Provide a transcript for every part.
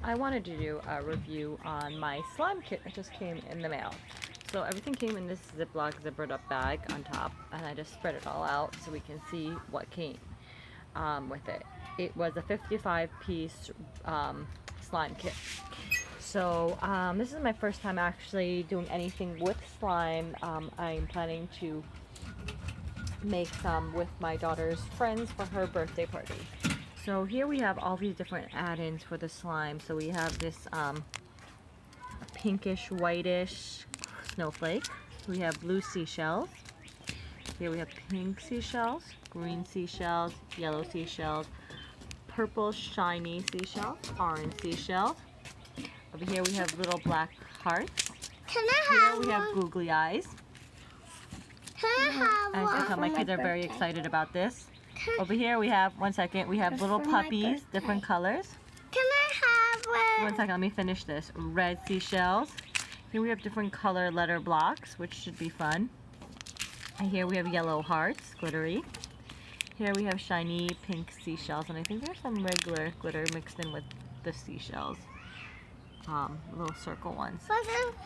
I wanted to do a review on my slime kit that just came in the mail. So everything came in this Ziploc zippered up bag on top, and I just spread it all out so we can see what came with it. It was a 55-piece slime kit. So this is my first time actually doing anything with slime. I'm planning to make some with my daughter's friends for her birthday party. So here we have all these different add-ins for the slime. So we have this pinkish whitish snowflake. We have blue seashells. Here we have pink seashells, green seashells, yellow seashells, purple shiny seashells, orange seashells. Over here we have little black hearts. Can I have Here we have googly eyes. Can I have As you can tell, my kids are very excited about this. Over here we have, one second, we have little puppies, different colors. Can I have One second, let me finish this. Red seashells. Here we have different color letter blocks, which should be fun. And here we have yellow hearts, glittery. Here we have shiny pink seashells, and I think there's some regular glitter mixed in with the seashells. Little circle ones.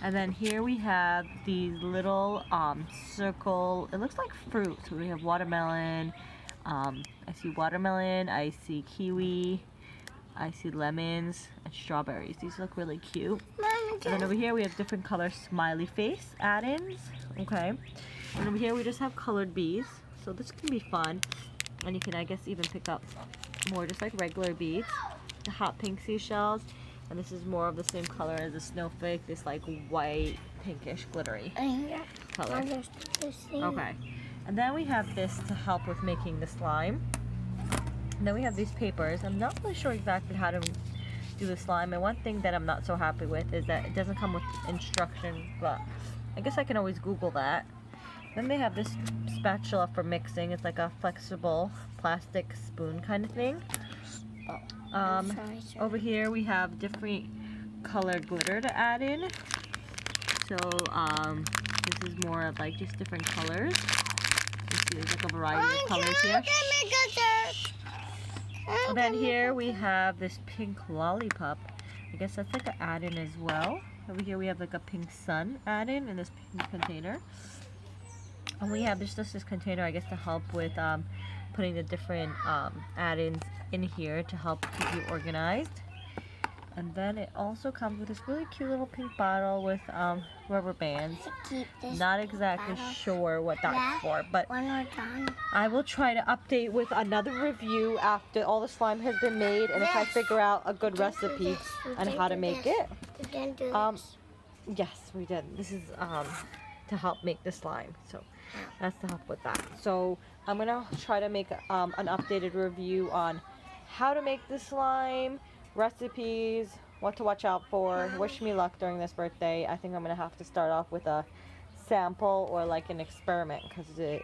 And then here we have these little circle, it looks like fruit. So we have watermelon, I see watermelon, I see kiwi, I see lemons, and strawberries. These look really cute. And then over here we have different color smiley face add-ins. Okay. And over here we just have colored beads. So this can be fun. And you can, I guess, even pick up more just like regular beads. The hot pink seashells. And this is more of the same color as the snowflake, this like white, pinkish, glittery color. Okay. And then we have this to help with making the slime. And then we have these papers. I'm not really sure exactly how to do the slime. And one thing that I'm not so happy with is that it doesn't come with instructions, but I guess I can always Google that. Then they have this spatula for mixing. It's like a flexible plastic spoon kind of thing. Over here we have different colored glitter to add in. So this is more of like just different colors. You see there's like a variety of colors here. And then here we have this pink lollipop. I guess that's like an add-in as well. Over here we have like a pink sun add-in in this pink container. And we have this container, I guess, to help with putting the different add-ins in here to help keep you organized. And then it also comes with this really cute little pink bottle with rubber bands. Not exactly sure what that's for, but I will try to update with another review after all the slime has been made, and if I figure out a good recipe on how to make it. Yes, we did. This is to help make the slime, so that's to help with that. So I'm gonna try to make an updated review on how to make the slime, recipes, what to watch out for. Wish me luck during this birthday. I think I'm gonna have to start off with a sample or like an experiment, because it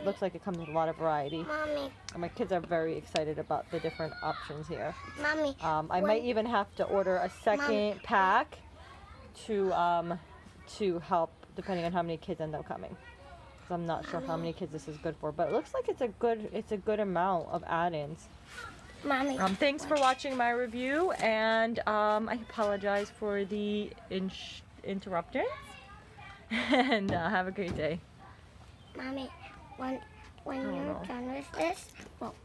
looks like it comes with a lot of variety. Mommy. And my kids are very excited about the different options here. Mommy. I might even have to order a second pack to help, depending on how many kids end up coming. So I'm not sure how many kids this is good for, but it looks like it's a good amount of add-ins. Mommy. Thanks for watching my review, and I apologize for the interruptions. And have a great day. Mommy, when you're done with this, well,